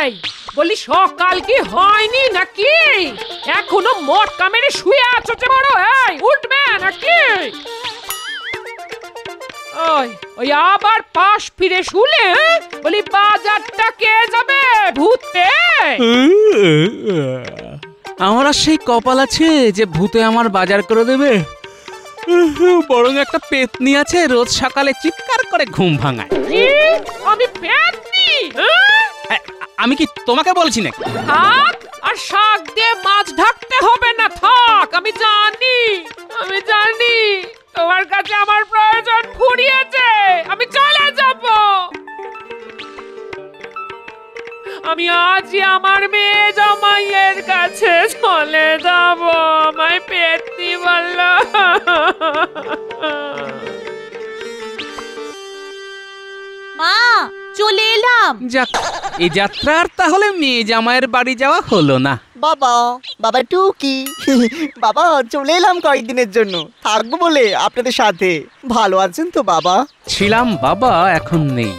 এই বলি সকাল কি হয়নি নাকি? এখনো মটকা মেরে শুয়ে আছো যে বড়? এই উঠবে নাকি? ওই ওই আবার পাশ ফিরে শুলে বলি বাজারটা কে যাবে ভূতে? আমার আর সেই কপাল আছে যে ভূতে আমার বাজার করে দেবে? বরং একটা পেতনি আছে রোজ সকালে চিৎকার করে ঘুম ভাঙায়। আমি পেতনি? আমি কি তোমাকে বলছি নাকি? থাক, আর শাক দিয়ে মাছ ঢাকতে হবে না, থাক। আমি জানি তোমার কাছে আমার প্রয়োজন ফুরিয়েছে। আমি চলে যাব। আমি আজই আমার মেয়ে জামাইয়ের কাছে চলে যাব। আমায় পেতনি বলল। মা, চলে এলাম। যাক, এই যাত্রার তাহলে মেয়ে জামাইয়ের বাড়ি যাওয়া হলো না। বাবা টুকি, বাবা চলে এলাম কয়েকদিনের জন্য, থাকবো বলে আপনাদের সাথে। ভালো আছেন তো বাবা? ছিলাম বাবা, এখন নেই।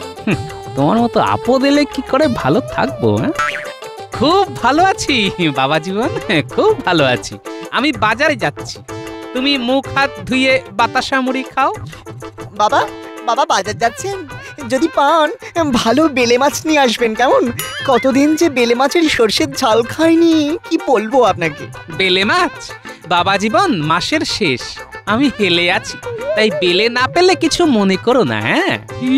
তোমার মতো আপদ এলে কি করে ভালো থাকবো? খুব ভালো আছি বাবা জীবন, খুব ভালো আছি। আমি বাজারে যাচ্ছি, তুমি মুখ হাত ধুয়ে বাতাসা মুড়ি খাও। বাবা বাজার যাচ্ছেন? যদি পান ভালো বেলে মাছ নিয়ে আসবেন কেমন? কতদিন যে বেলে মাছের সর্ষের ঝাল খাইনি, কি বলবো আপনাকে। বেলে মাছ? বাবা জীবন, মাসের শেষ, আমি হেলে আছি, তাই বেলে না পেলে কিছু মনে করো না। হ্যাঁ কি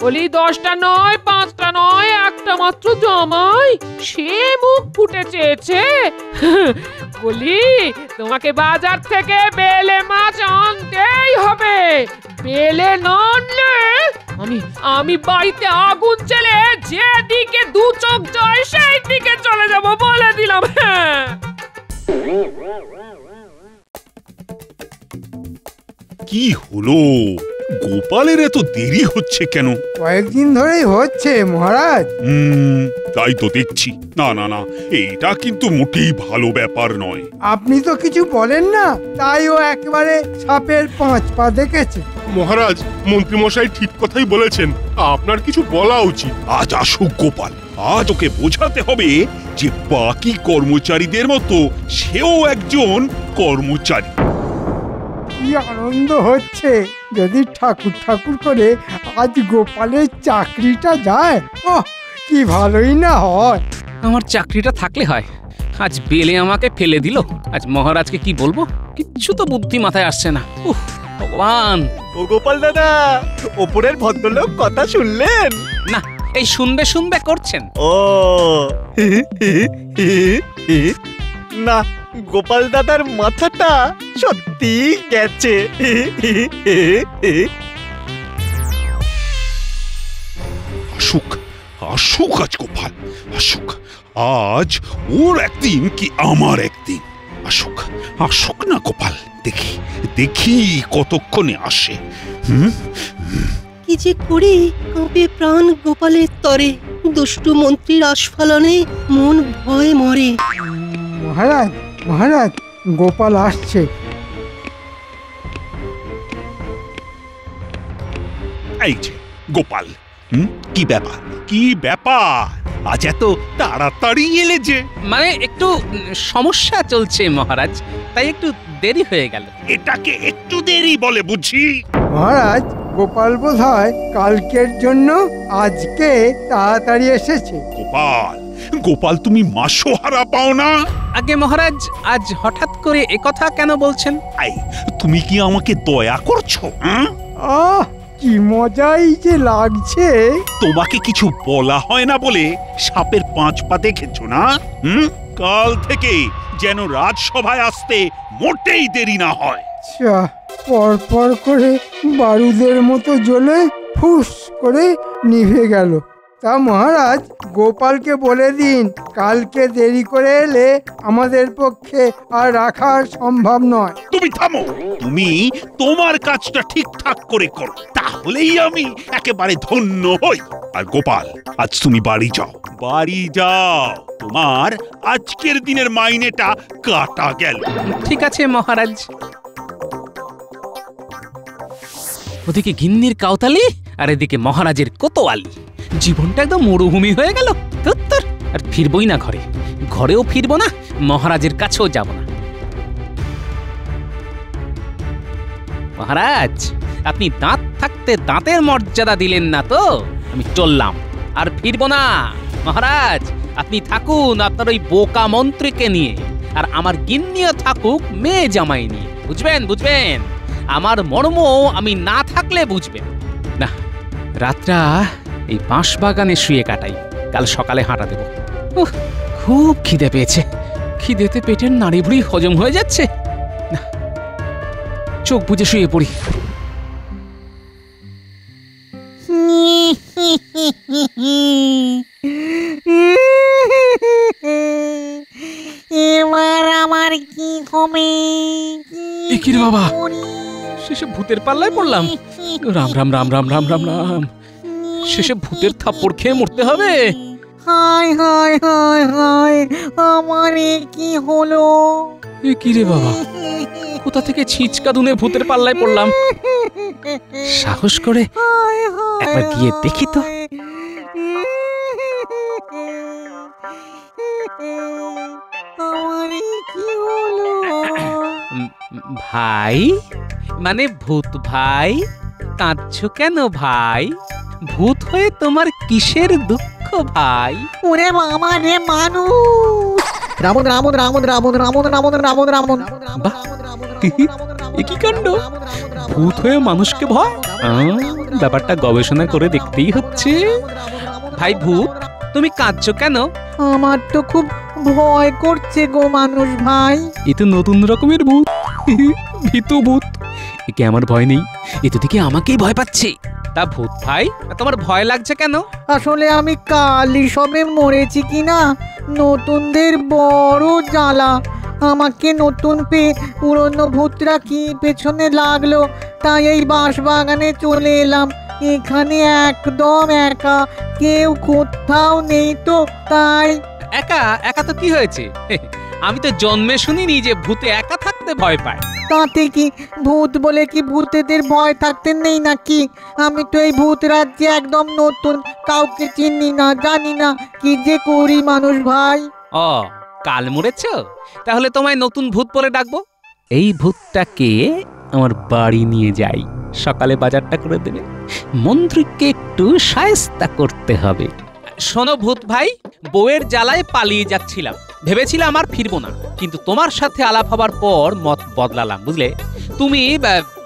বলি? 10টা নয়, 5টা নয়, একটা মাত্র জামাই, সে মুখ ফুটে চেয়েছে। বলি তোমাকে বাজার থেকে বেলে মাছ আনতেই হবে। বেলে না আনলে আমি বাড়িতে আগুন জ্বেলে যেদিকে দু চোখ যায় সেই দিকে চলে যাব, বলে দিলাম। হ্যাঁ, কি হলো? গোপালের এত দেরি হচ্ছে কেন? কয়েকদিন ধরেই হচ্ছে মহারাজ। তাই তো দেখছি। না না না, এটা কিন্তু মোটেই ভালো ব্যাপার নয়। আপনি তো কিছু বলেন না, তাই ও একেবারে সাপের 5 পা দেখেছে। মহারাজ, মন্ত্রীমশাই ঠিক কথাই বলেছেন, আপনার কিছু বলা উচিত। আজ আসুক গোপাল, আজ ওকে বোঝাতে হবে যে বাকি কর্মচারীদের মতো সেও একজন কর্মচারী। কি আনন্দ হচ্ছে! যদি ঠাকুর ঠাকুর করে আজ গোপালের চাকরিটা যায়, কি ভালোই না হয়। আমার চাকরিটা থাকলে হয়। আজ বেলে আমাকে ফেলে দিল, আজ মহারাজকে কি বলবো? কিচ্ছু তো বুদ্ধি মাথায় আসছে না। ভগবান! ও গোপাল দাদা, ওপরের ভদ্রলোক কথা শুনলেন? না, এই শুনবে শুনবে করছেন। ও না, গোপাল দাদার মাথাটা সত্যি গেছে। আসুক আসুক আজ গোপাল, আসুক। আজ ওর একদিন কি আমার একদিন। আসুক আসুক না গোপাল, দেখি দেখি কতক্ষণে আসে। কি যে করি, কাঁপে প্রাণ গোপালের তরে, দুষ্টু মন্ত্রীর আস্ফালনে মন ভয়ে মরে। মহারাজ, গোপাল আসছে। এই যে গোপাল, কি ব্যাপার আজ এত তাড়াতাড়ি এলে যে? মানে একটু সমস্যা চলছে মহারাজ, তাই একটু দেরি হয়ে গেল। এটাকে একটু দেরি বলে বুঝি? মহারাজ, গোপাল বোধহয় কালকের জন্য আজকে তাড়াতাড়ি এসেছে। গোপাল তুমি মাসোহারা পাও না? আগে মহারাজ, আজ হঠাৎ করে একথা কেন বলছেন? তুমি কি আমাকে দয়া করছো? কি মজাই যে লাগছে। তোমাকে কিছু বলা হয় না বলে সাপের 5 পা দেখেছো না? কাল থেকে যেন রাজসভায় আসতে মোটেই দেরি না হয়। পরপর করে বারুদের মতো জ্বলে ফুস করে নিভে গেল। তা মহারাজ, গোপালকে বলে দিন কালকে দেরি করে এলে আমাদের পক্ষে আর রাখা সম্ভব নয়। তুমি থামো, তুমি তোমার কাজটা ঠিকঠাক করে করো, তাহলেই আমি একেবারে ধন্য হই। আর গোপাল, আজ তুমি বাড়ি যাও। তোমার আজকের দিনের মাইনেটা কাটা গেল। ঠিক আছে মহারাজ। ওদিকে গিন্নির কাউতালি আর এদিকে মহারাজের কোতোয়ালি, জীবনটা একদম মরুভূমি হয়ে গেল। আর ফিরবই না ঘরে, ঘরেও ফিরবো না, মহারাজের কাছেও যাব না। মহারাজ, আপনি দাঁত থাকতে দাঁতের মর্যাদা দিলেন না তো, আমি চললাম, আর ফিরবো না। মহারাজ, আপনি থাকুন আপনার ওই বোকা মন্ত্রীকে নিয়ে, আর আমার গিন্নিও থাকুক মেয়ে জামাই নিয়ে। বুঝবেন বুঝবেন, আমার মর্ম আমি না থাকলে বুঝবেন না। রাতটা এই বাঁশ বাগানে শুয়ে কাটাই, কাল সকালে হাঁটা দেব। খুব খিদে পেয়েছে, খিদেতে পেটের নাড়িভুড়ি হজম হয়ে যাচ্ছে না। চোখ বুজে শুয়ে পড়ি। এবার আমার কি হবে? কি রে বাবা, শেষে ভূতের পাল্লায় পড়লাম। রাম রাম রাম রাম রাম রাম রাম, শেষে ভূতের থাপ্পড় খেয়ে মরতে হবে। হায় হায় হায় হায়, আমার কি হলো? কি রে বাবা, কোথা থেকে ছিচকা দুনে ভূতের পাল্লায় পড়লাম? সাহস করে একবার গিয়ে দেখি তো। আমার কি হলো? ভাই, মানে ভূত ভাই, কাঁদছো কেন ভাই? ভূত হয়ে তোমার কিসের দুঃখ ভাই? ওরে বাবা রে, মানুষ! রামন রামন রামন রামন রামন রামন রামন রামন। বাহ, এ কি কাণ্ড! ভূত হয়ে মানুষকে ভয়? ব্যাপারটা গবেষণা করে দেখতেই হচ্ছে। ভাই ভূত, তুমি কাঁদছো কেন? আমার তো খুব ভয় করছে গো মানুষ ভাই। এ তো নতুন রকমের ভূত, ভীতু ভূত। একে আমার ভয় নেই, এ তো দেখে আমাকেই ভয় পাচ্ছে। তা ভূত ভাই, তোমার ভয় লাগছে কেন? আসলে আমি কালই সবে মরেছি কিনা, নতুনদের বড় জ্বালা। আমাকে নতুন পেয়ে পুরনো ভূতরা কি পেছনে লাগলো, তাই এই বাঁশ বাগানে চলে এলাম। এখানে একদম একা, কেউ কোথাও নেই তো, তাই। একা একা তো কি হয়েছে? আমি তো জন্মে শুনিনি যে ভূতে একা থাকতে ভয় পায়। তাতে কি, ভূত বলে কি ভূতেদের ভয় থাকতে নেই নাকি? আমি তো এই ভূত রাজ্যে একদম নতুন, কাউকে চিনি না, জানি না, কি যে করি মানুষ ভাই। ও, কাল মরেছ? তাহলে তোমায় নতুন ভূত বলে ডাকবো। এই ভূতটাকে আমার বাড়ি নিয়ে যাই, সকালে বাজারটা করে দেবে। মন্ত্রীকে একটু শায়েস্তা করতে হবে। শোনো ভূত ভাই, বউয়ের জ্বালায় পালিয়ে যাচ্ছিলাম, ভেবেছিলাম আর ফিরবো না, কিন্তু তোমার সাথে আলাপ হবার পর মত বদলালাম, বুঝলে?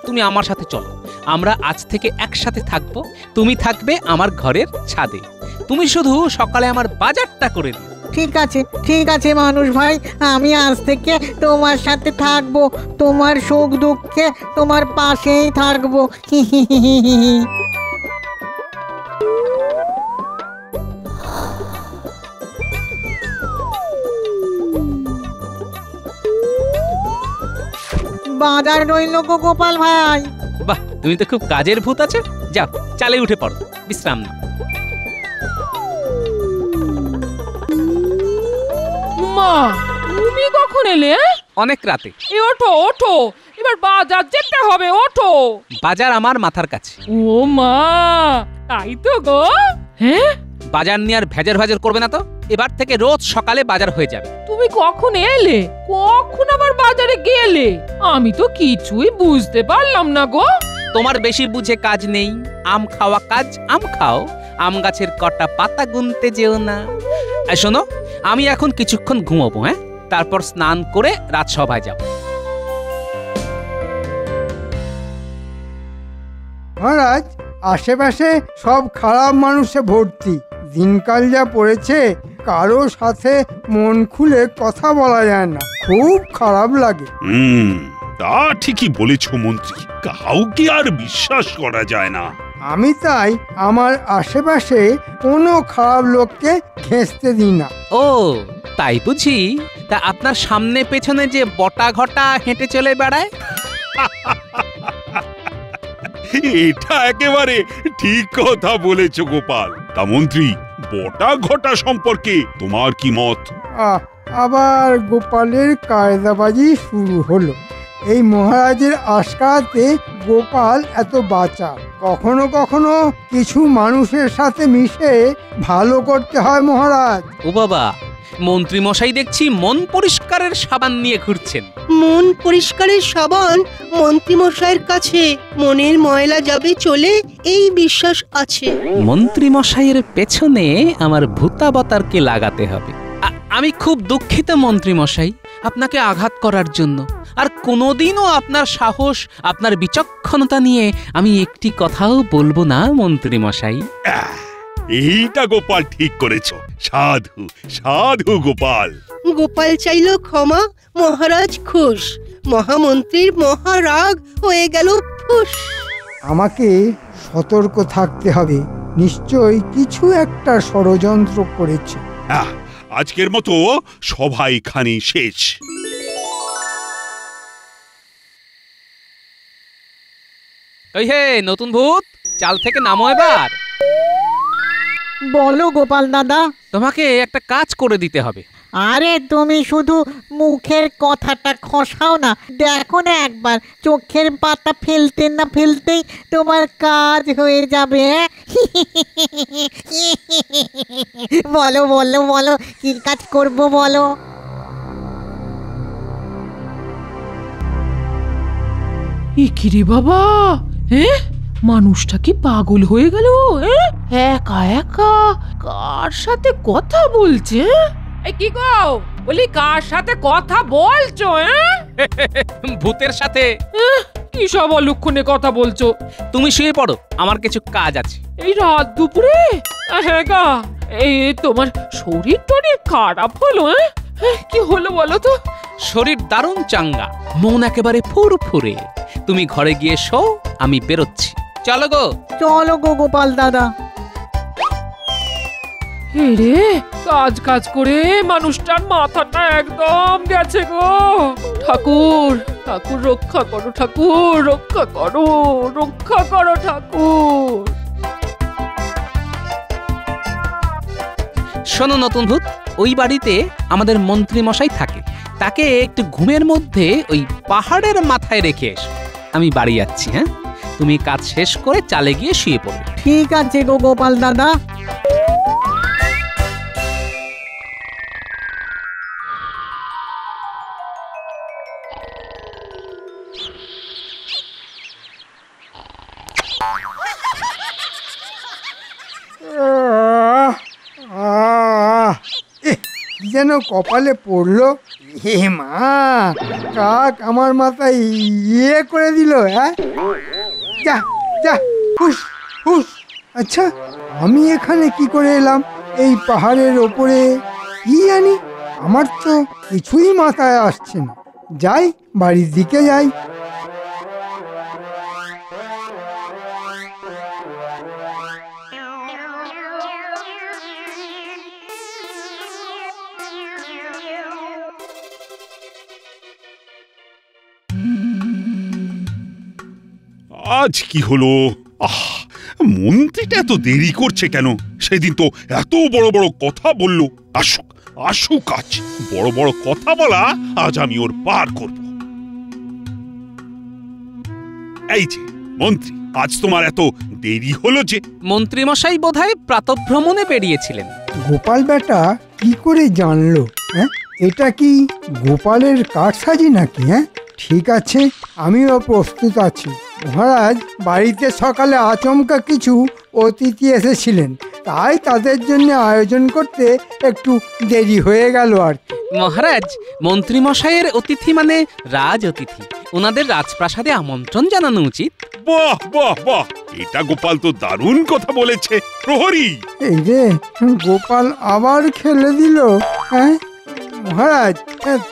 তুমি আমার সাথে চলো, আমরা আজ থেকে একসাথে থাকবো। তুমি থাকবে আমার ঘরের ছাদে, তুমি শুধু সকালে আমার বাজারটা করে দিও। ঠিক আছে মানুষ ভাই, আমি আজ থেকে তোমার সাথে থাকবো, তোমার সুখ দুঃখে তোমার পাশেই থাকবো। বাজার রইল গো গোপাল ভাই। বাহ, তুমি তো খুব কাজের ভূত আছো। যাও, চালে উঠে পড়ো, বিশ্রাম নাও। মা, তুমি কখন এলে? অনেক রাতে। ওঠো ওঠো, এবার বাজার যেতে হবে, ওঠো। বাজার আমার মাথার কাছে। ও মা, তাই তো গো। হ্যাঁ, বাজার নিয়ে আর ভেজার ভেজার করবে না তো। এবার থেকে রোজ সকালে বাজার হয়ে যাবে। তুমি কখন এলে, কখন আবার বাজারে গেলে? আমি তো কিছুই বুঝতে পারলাম না গো। তোমার বেশি বুঝে কাজ নেই, আম খাওয়া কাজ, আম খাও, আম গাছের কটা পাতা গুনতে যেও না। আর শোনো, আমি এখন কিছুক্ষণ ঘুমাবো, হ্যাঁ? তারপর স্নান করে রাজসভায় যাব। মহারাজ, আশেপাশে সব খারাপ মানুষে ভর্তি। দিনকাল যা পড়েছে, কারো সাথে মন খুলে কথা বলা যায় না, খুব খারাপ লাগে। তা ঠিকই বলেছ মন্ত্রী, কাউকে আর বিশ্বাস করা যায় না। আমি তাই আমার আশেপাশে কোনো খারাপ লোককে ঘেঁষতে দিই না। ও তাই বুঝি? তা আপনার সামনে পেছনে যে বটা ঘটা হেঁটে চলে বেড়ায়? এটা একেবারে ঠিক কথা বলেছ গোপাল। তা মন্ত্রী, বটা ঘটা সম্পর্কে তোমার কি মত? আবার গোপালের কায়দাবাজি শুরু হলো। এই মহারাজের আশকারাতে গোপাল এত বাঁচা। কখনো কখনো কিছু মানুষের সাথে মিশে ভালো করতে হয় মহারাজ। ও বাবা, মন্ত্রী মশাই দেখছি মন পরিষ্কারের সাবান নিয়ে ঘুরছেন। মন পরিষ্কারের সাবান মন্ত্রীমশাইয়ের কাছে মনের ময়লা যাবে চলে, এই বিশ্বাস আছে। মন্ত্রী মশাইয়ের পেছনে আমার ভূতাবতারকে লাগাতে হবে। আমি খুব দুঃখিত মন্ত্রী মশাই, আপনাকে আঘাত করার জন্য। আর কোনোদিনও আপনার সাহস, আপনার বিচক্ষণতা নিয়ে আমি একটি কথাও বলবো না মন্ত্রী মশাই। এইটা গোপাল ঠিক করেছো। সাধু সাধু গোপাল। গোপাল চাইল ক্ষমা, মহারাজ খুশ। মহামন্ত্রীর মহারাগ হয়ে গেল ফুস। আমাকে সতর্ক থাকতে হবে, নিশ্চয়ই কিছু একটা ষড়যন্ত্র করেছে। আজকের মতো সভা এখানেই শেষ। ওই হে নতুন ভূত, চাল থেকে নামো এবার। বলো গোপাল দাদা। তোমাকে একটা কাজ করে দিতে হবে। আরে তুমি শুধু মুখের কথাটা খসাও না, দেখো না একবার, চোখের পাতা ফেলতে না ফেলতেই তোমার কাজ হয়ে যাবে। বলো বলো বলো, কি কাজ করব বলো। ইকিরে বাবা, হ্যাঁ মানুষটা কি পাগল হয়ে গেল? একা একা কার সাথে কথা বলছে? এই কি গো, বলি কার সাথে কথা বলছো? ভূতের সাথে। কি সব অলক্ষণে কথা বলছো? তুমি শুয়ে পড়ো, আমার কিছু কাজ আছে। এই রাত দুপুরে? হ্যাঁ গা, এই তোমার শরীর টরীর খারাপ হলো? কি হলো বলো তো? শরীর দারুণ চাঙ্গা, মন একেবারে ফুরফুরে। তুমি ঘরে গিয়ে শো, আমি বেরোচ্ছি। চলো গো। চলো গো গোপাল দাদা। রে কাজ কাজ করে মানুষটার মাথাটা একদম গেছে গো। ঠাকুর ঠাকুর রক্ষা করো, ঠাকুর রক্ষা করো, রক্ষা করো ঠাকুর। শোনো নতুন ভূত, ওই বাড়িতে আমাদের মন্ত্রী মশাই থাকে। তাকে একটু ঘুমের মধ্যে ওই পাহাড়ের মাথায় রেখে এসো। আমি বাড়ি যাচ্ছি। হ্যাঁ, তুমি কাজ শেষ করে চালে গিয়ে শুয়ে পড়বে। ঠিক আছে গো গোপাল দাদা। যেন কপালে পড়লো। হে মা, কাক আমার মাথায় ইয়ে করে দিল। হ্যাঁ, যা যা, হুস হুস। আচ্ছা, আমি এখানে কি করে এলাম এই পাহাড়ের ওপরে? কি জানি, আমার তো কিছুই মাথায় আসছে না। যাই, বাড়ির দিকে যাই। আজ কি হলো? মন্ত্রীটা এত দেরি করছে কেন? সেদিন তো এত বড় বড় কথা বলল। আসুক আসুক, আজ বড় বড় কথা বলা আজ আমি ওর পার করব। এই যে মন্ত্রী, আজ তোমার এত দেরি হলো যে? মন্ত্রী মশাই বোধহয় প্রাতঃভ্রমণে বেরিয়েছিলেন। গোপাল বেটা কি করে জানলো? হ্যাঁ, এটা কি গোপালের কারসাজি নাকি? হ্যাঁ, ঠিক আছে, আমিও প্রস্তুত আছি। মহারাজ বাড়িতে সকালে আচমকা কিছু অতিথি এসেছিলেন, তাই তাদের জন্য আয়োজন করতে একটু দেরি হয়ে গেল আর কি। মহারাজ, মন্ত্রী মশাইয়ের অতিথি মানে রাজ অতিথি, ওনাদের রাজপ্রাসাদে আমন্ত্রণ জানানো উচিত। বাহ বাহ বাহ, এটা গোপাল তো দারুণ কথা বলেছে। প্রহরী! এই যে গোপাল আবার খেলে দিল। হ্যাঁ মহারাজ,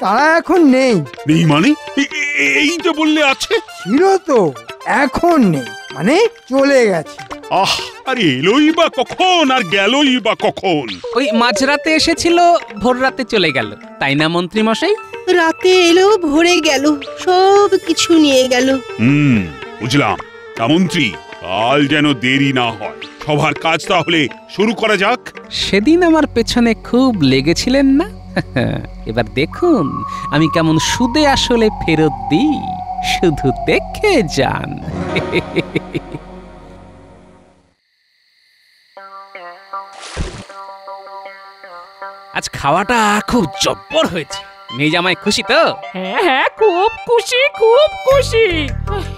তারা এখন নেই। নেই মানে? এই যে বললে আছে। ছিল তো, এখন নেই মানে চলে গেছে। আরে এলোই বা কখন আর গেলই বা কখন? ওই মাঝরাতে এসেছিল, ভোর রাতে চলে গেল, তাই না মন্ত্রী মশাই? রাতে এলো, ভোরে গেল, সব কিছু নিয়ে গেল। বুঝলাম। তা মন্ত্রী, কাল যেন দেরি না হয়। সবার কাজ তাহলে শুরু করা যাক। সেদিন আমার পেছনে খুব লেগেছিলেন না? এবার দেখুন আমি কেমন সুদে আসলে ফেরত দিই। শুধু দেখে যান। আজ খাওয়াটা খুব জব্বর হয়েছে। মেয়ে জামাই খুশি তো? হ্যাঁ হ্যাঁ, খুব খুশি, খুব খুশি।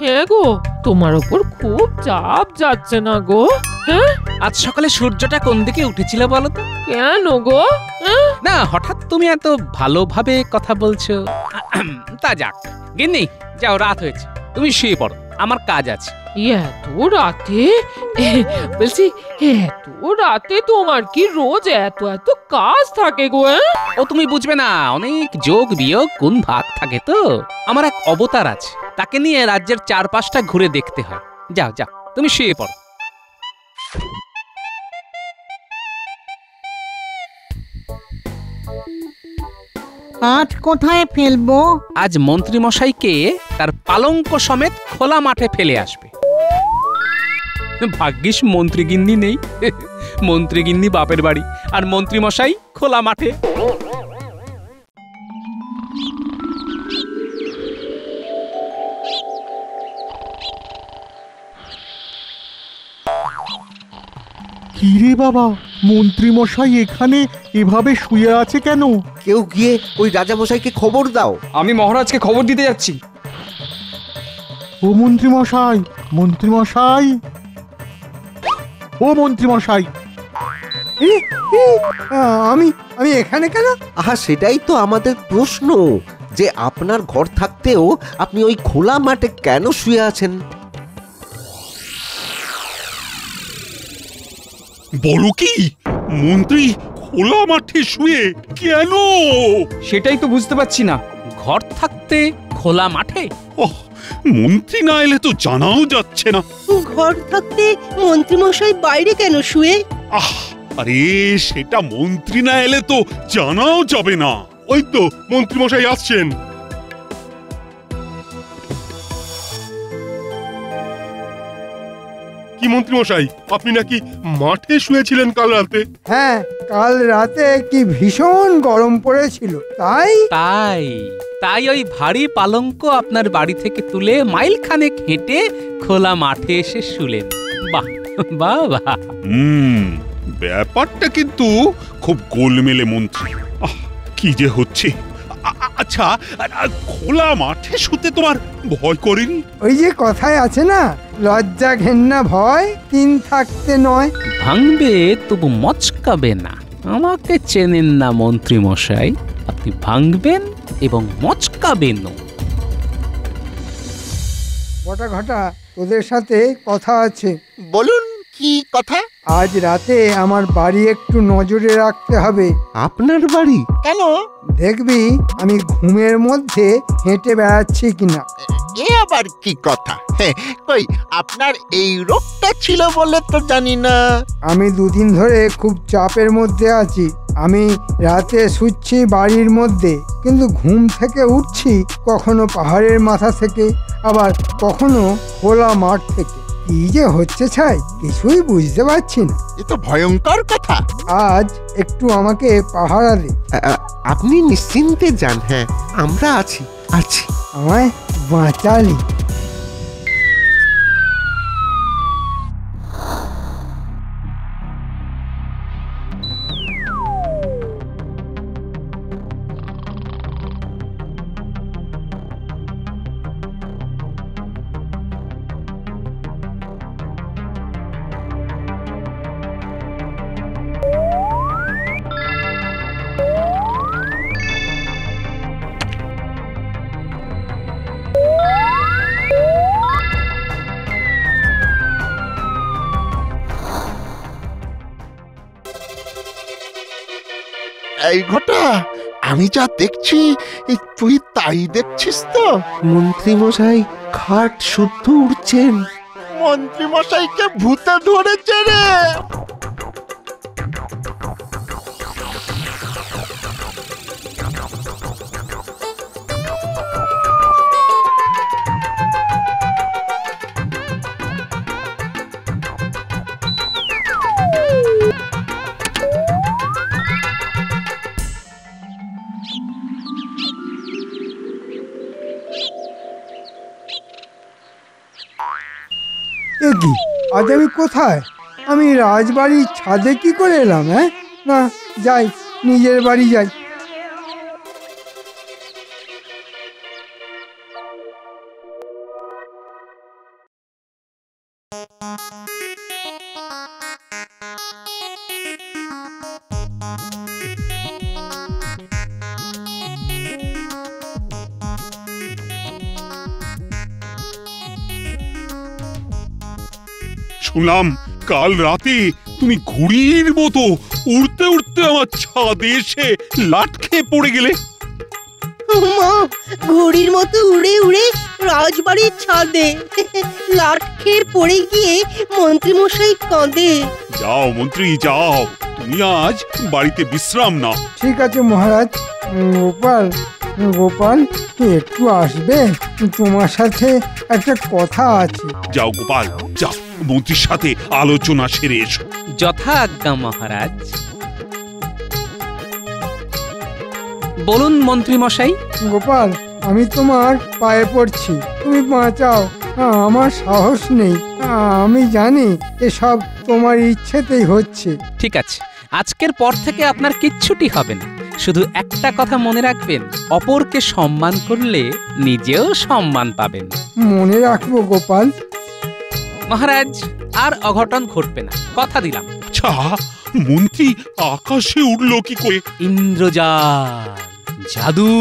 হ্যাঁ গো, তোমার ওপর খুব চাপ যাচ্ছে না গো? হ্যাঁ, আজ সকালে সূর্যটা কোন দিকে উঠেছিল বলো তো? কেন গো? না, হঠাৎ তুমি এত ভালোভাবে কথা বলছো। তা যাক গিন্নি, যাও, রাত হয়েছে, তুমি শুয়ে পড়ো, আমার কাজ আছে। এত রাতে? বলছি, এত রাতে তোমার কি রোজ এত এত কাজ থাকে গো? ও তুমি বুঝবে না, অনেক যোগ বিয়োগ গুণ ভাগ থাকে তো। আমার এক অবতার আছে, তাকে নিয়ে রাজ্যের চারপাশটা ঘুরে দেখতে হয়। যাও যাও, তুমি শুয়ে পড়ো। আজ কোথায় ফেলবো? আজ মন্ত্রী মশাইকে তার পালঙ্ক সমেত খোলা মাঠে ফেলে আসবে। ভাগ্যিস মন্ত্রীগিন্নি নেই। মন্ত্রীগিন্নি বাপের বাড়ি, আর মন্ত্রী মশাই খোলা মাঠে। কিরে বাবা, মন্ত্রী মশাই এখানে এভাবে শুয়ে আছে কেন? কেউ গিয়ে ওই রাজামশাইকে খবর দাও। আমি মহারাজকে খবর দিতে যাচ্ছি। ও মন্ত্রী মশাই, মন্ত্রী মশাই, ও মন্ত্রী মশাই। আমি আমি এখানে কেন? আহা, সেটাই তো আমাদের প্রশ্ন, যে আপনার ঘর থাকতেও আপনি ওই খোলা মাঠে কেন শুয়ে আছেন? বলো কি, মন্ত্রী খোলা মাঠে শুয়ে কেন? সেটাই তো বুঝতে পারছি না। ঘর থাকতে খোলা মাঠে? ওহ, মন্ত্রী না এলে তো জানাও যাচ্ছে না। ঘর থাকতে মন্ত্রীমশাই বাইরে কেন শুয়ে? আহ, আরে সেটা মন্ত্রী না এলে তো জানাও যাবে না। ওই তো মন্ত্রীমশাই আসছেন। কি মন্ত্রীমশাই, আপনি নাকি মাঠে শুয়েছিলেন কাল রাতে? হ্যাঁ, কাল রাতে কি ভীষণ গরম পড়েছিল, তাই তাই তাই ওই ভারী পালঙ্ক আপনার বাড়ি থেকে তুলে মাইল খানেক হেঁটে খোলা মাঠে এসে শুলেন। বাহ বাহ বাহ। ব্যাপারটা কিন্তু খুব গোলমেলে মন্ত্রী। কি যে হচ্ছে। আচ্ছা, খোলা মাঠে শুতে তোমার ভয় করেনি? ওই যে কথায় আছে না, লজ্জা ঘেন্না ভয় তিন থাকতে নয়। ভাঙবে তবু মচকাবে না। আমাকে চেনেন না মন্ত্রী মশাই, আপনি ভাঙবেন এবং মচকাবেন। বটা ঘটা, তোদের সাথে কথা আছে। বলুন, কি কথা? আজ রাতে আমার বাড়ি একটু নজরে রাখতে হবে। আপনার বাড়ি? কেন? দেখবি আমি ঘুমের মধ্যে হেঁটে বেড়াচ্ছি কিনা। এ আবার কি কথা? কই, আপনার এই রোগটা ছিল বলে তো জানি না। আমি দুদিন ধরে খুব চাপের মধ্যে আছি। আমি রাতে শুচ্ছি বাড়ির মধ্যে, কিন্তু ঘুম থেকে উঠছি কখনো পাহাড়ের মাথা থেকে, আবার কখনো খোলা মাঠ থেকে। কি যে হচ্ছে ছাই, কিছুই বুঝতে পারছি না। এ তো ভয়ঙ্কর কথা। আজ একটু আমাকে পাহারা দে। আপনি নিশ্চিন্তে যান, হ্যাঁ আমরা আছি। আমায় বাঁচালি। এই ঘটা, আমি যা দেখছি তুই তাই দেখছিস তো? মন্ত্রী মশাই খাট শুদ্ধ উঠছেন। মন্ত্রী মশাইকে ভূতে ধরেছে রে। আজ আমি কোথায়? আমি রাজবাড়ির ছাদে কি করে এলাম? হ্যাঁ, না, যাই, নিজের বাড়ি যাই। শুনলাম কাল রাতে তুমি ঘুড়ির মতো উড়তে উড়তে আমার ছাদে এসে লাট খেয়ে পড়ে গেলে। মা, ঘড়ির মতো উড়ে উড়ে রাজবাড়ির ছাদে লাট খেয়ে পড়ে গিয়ে মন্ত্রীমশাই কাঁদে। যাও মন্ত্রী যাও, তুমি আজ বাড়িতে বিশ্রাম নাও। ঠিক আছে মহারাজ। গোপাল, গোপাল একটু আসবে? তোমার সাথে একটা কথা আছে। যাও গোপাল যাও, মন্ত্রীর সাথে আলোচনা সেরে এসো। যথা আজ্ঞা মহারাজ। বলুন মন্ত্রী মশাই। গোপাল, আমি তোমার পায়ে পড়ছি, তুমি বাঁচাও। আমার সাহস নেই। আমি জানি এসব তোমার ইচ্ছেতেই হচ্ছে। ঠিক আছে, আজকের পর থেকে আপনার কিচ্ছুটি হবে না। শুধু একটা কথা মনে রাখবেন, অপরকে সম্মান করলে নিজেও সম্মান পাবেন। মনে রাখবো গোপাল। মহারাজ, আর অঘটন ঘটবে না, কথা দিলাম। আচ্ছা, মন্ত্রী আকাশে উঠলো কি করে? ইন্দ্রজাল, জাদু।